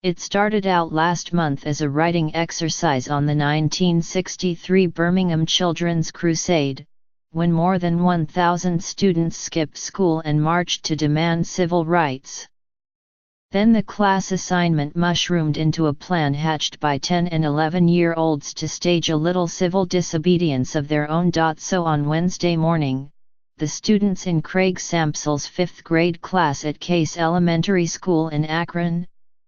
It started out last month as a writing exercise on the 1963 Birmingham Children's Crusade, when more than 1,000 students skipped school and marched to demand civil rights. Then the class assignment mushroomed into a plan hatched by 10 and 11-year-olds to stage a little civil disobedience of their own. So on Wednesday morning, the students in Craig Sampsell's 5th grade class at Case Elementary School in Akron,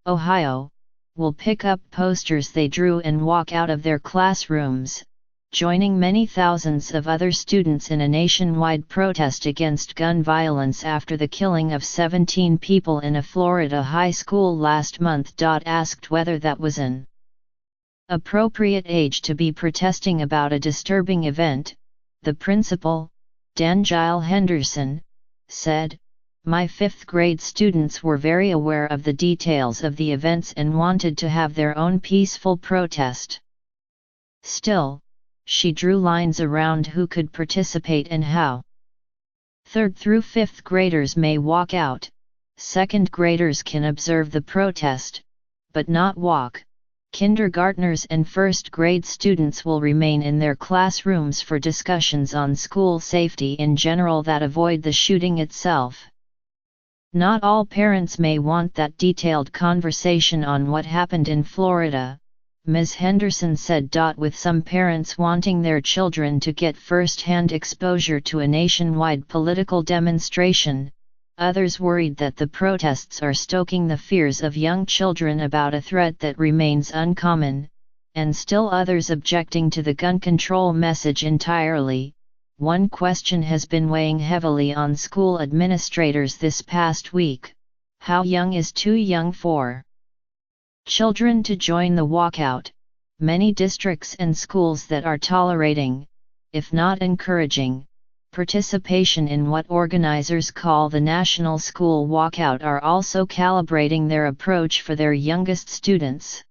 Ohio, will pick up posters they drew and walk out of their classrooms, joining many thousands of other students in a nationwide protest against gun violence after the killing of 17 people in a Florida high school last month. Asked whether that was an appropriate age to be protesting about a disturbing event, the principal, Danjile Henderson, said, "My 5th grade students were very aware of the details of the events and wanted to have their own peaceful protest. Still, she drew lines around who could participate and how. 3rd through 5th graders may walk out, 2nd graders can observe the protest, but not walk. Kindergartners and 1st grade students will remain in their classrooms for discussions on school safety in general that avoid the shooting itself. Not all parents may want that detailed conversation on what happened in Florida," Ms. Henderson said. With some parents wanting their children to get first-hand exposure to a nationwide political demonstration, others worried that the protests are stoking the fears of young children about a threat that remains uncommon, and still others objecting to the gun control message entirely. One question has been weighing heavily on school administrators this past week: how young is too young for children to join the walkout? Many districts and schools that are tolerating, if not encouraging, participation in what organizers call the National School Walkout are also calibrating their approach for their youngest students.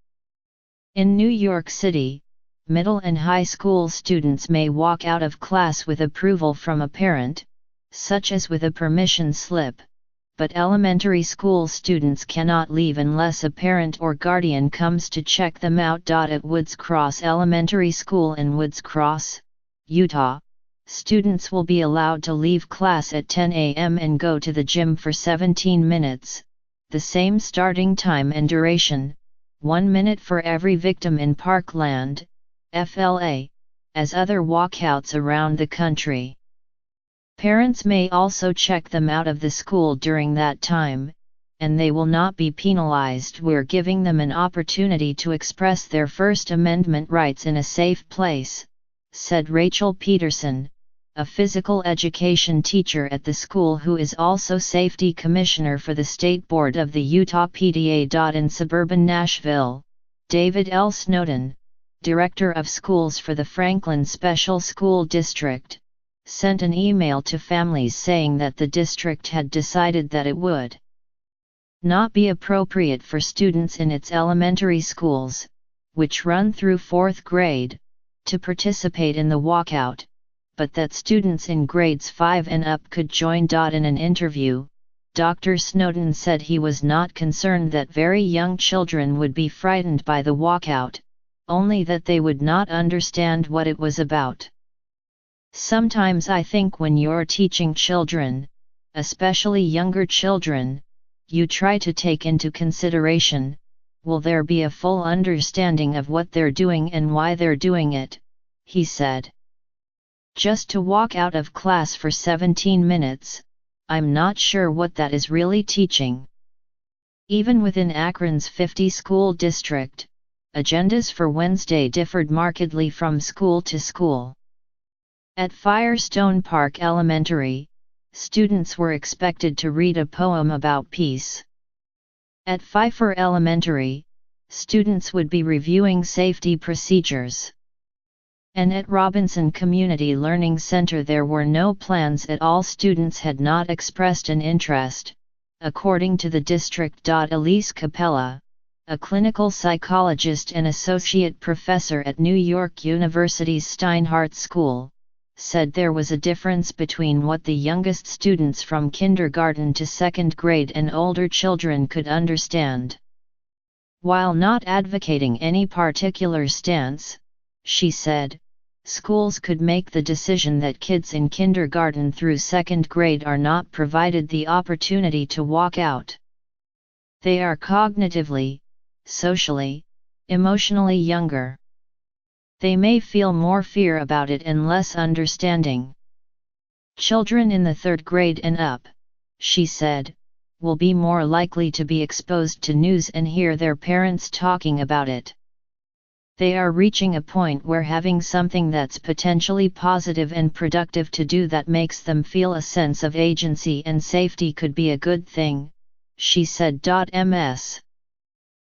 In New York City, middle and high school students may walk out of class with approval from a parent, such as with a permission slip, but elementary school students cannot leave unless a parent or guardian comes to check them out. At Woods Cross Elementary School in Woods Cross, Utah, students will be allowed to leave class at 10 a.m. and go to the gym for 17 minutes, the same starting time and duration, 1 minute for every victim in Parkland, FLA, as other walkouts around the country. Parents may also check them out of the school during that time, and they will not be penalized. We're giving them an opportunity to express their First Amendment rights in a safe place, said Rachel Peterson, a physical education teacher at the school who is also safety commissioner for the state board of the Utah PDA. In suburban Nashville, David L. Snowden, director of schools for the Franklin Special School District, sent an email to families saying that the district had decided that it would not be appropriate for students in its elementary schools, which run through 4th grade, to participate in the walkout, but that students in grades 5 and up could join. In an interview, Dr. Snowden said he was not concerned that very young children would be frightened by the walkout, only that they would not understand what it was about. "Sometimes I think when you're teaching children, especially younger children, you try to take into consideration, will there be a full understanding of what they're doing and why they're doing it," he said. "Just to walk out of class for 17 minutes, I'm not sure what that is really teaching." Even within Akron's 50-school district, agendas for Wednesday differed markedly from school to school. At Firestone Park Elementary, students were expected to read a poem about peace. At Pfeiffer Elementary, students would be reviewing safety procedures. And at Robinson Community Learning Center there were no plans at all. Students had not expressed an interest, according to the district. Elise Capella, a clinical psychologist and associate professor at New York University's Steinhardt School, said there was a difference between what the youngest students from kindergarten to 2nd grade and older children could understand. While not advocating any particular stance, she said, schools could make the decision that kids in kindergarten through 2nd grade are not provided the opportunity to walk out. They are cognitively, socially, emotionally younger. They may feel more fear about it and less understanding. Children in the 3rd grade and up, she said, will be more likely to be exposed to news and hear their parents talking about it. They are reaching a point where having something that's potentially positive and productive to do that makes them feel a sense of agency and safety could be a good thing, she said. Ms.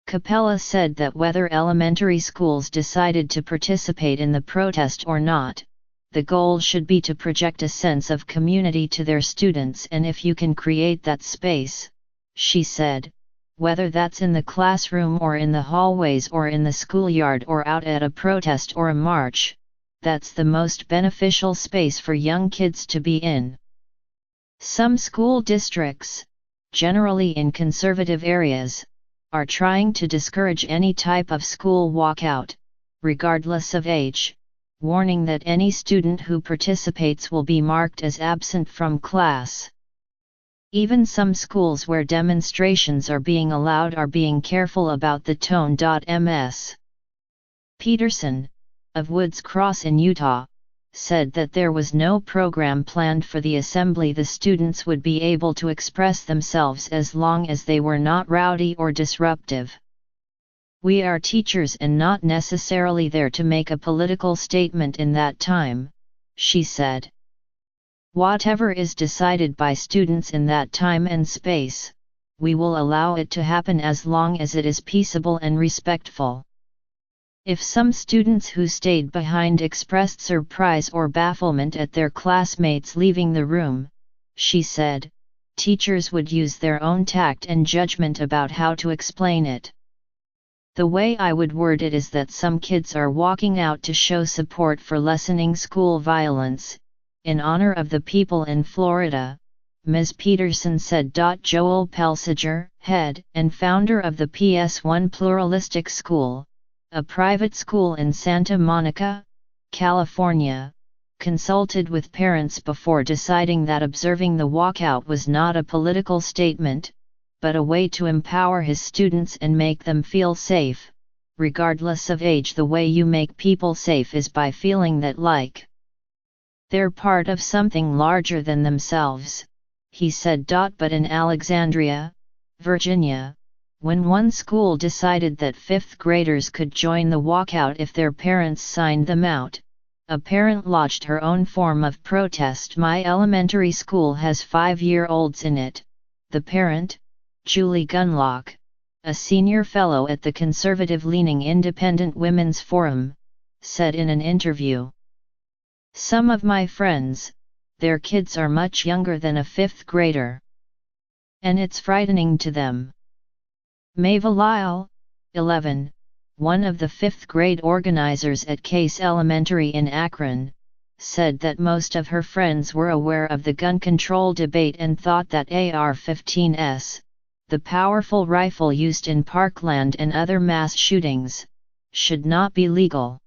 Capella said that whether elementary schools decided to participate in the protest or not, the goal should be to project a sense of community to their students, and if you can create that space, she said, whether that's in the classroom or in the hallways or in the schoolyard or out at a protest or a march, that's the most beneficial space for young kids to be in. Some school districts, generally in conservative areas, are trying to discourage any type of school walkout, regardless of age, warning that any student who participates will be marked as absent from class. Even some schools where demonstrations are being allowed are being careful about the tone. Ms. Peterson, of Woods Cross in Utah, said that there was no program planned for the assembly. The students would be able to express themselves as long as they were not rowdy or disruptive. We are teachers and not necessarily there to make a political statement in that time, she said. Whatever is decided by students in that time and space, we will allow it to happen as long as it is peaceable and respectful. If some students who stayed behind expressed surprise or bafflement at their classmates leaving the room, she said, teachers would use their own tact and judgment about how to explain it. The way I would word it is that some kids are walking out to show support for lessening school violence, in honor of the people in Florida, Ms. Peterson said. Joel Pelsiger, head and founder of the PS1 Pluralistic School, a private school in Santa Monica, California, consulted with parents before deciding that observing the walkout was not a political statement, but a way to empower his students and make them feel safe, regardless of age. The way you make people safe is by feeling that they're part of something larger than themselves, he said. But in Alexandria, Virginia, when one school decided that 5th graders could join the walkout if their parents signed them out, a parent lodged her own form of protest. My elementary school has 5-year-olds in it, the parent, Julie Gunlock, a senior fellow at the conservative-leaning Independent Women's Forum, said in an interview. Some of my friends, their kids are much younger than a 5th grader. And it's frightening to them. Mava Lyle, 11, one of the 5th grade organizers at Case Elementary in Akron, said that most of her friends were aware of the gun control debate and thought that AR-15s, the powerful rifle used in Parkland and other mass shootings, should not be legal.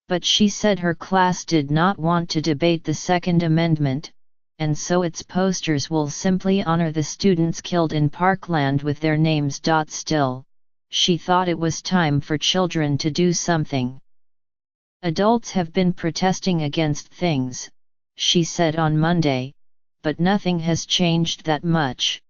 But she said her class did not want to debate the Second Amendment, and so its posters will simply honor the students killed in Parkland with their names. Still, she thought it was time for children to do something. Adults have been protesting against things, she said on Monday, but nothing has changed that much.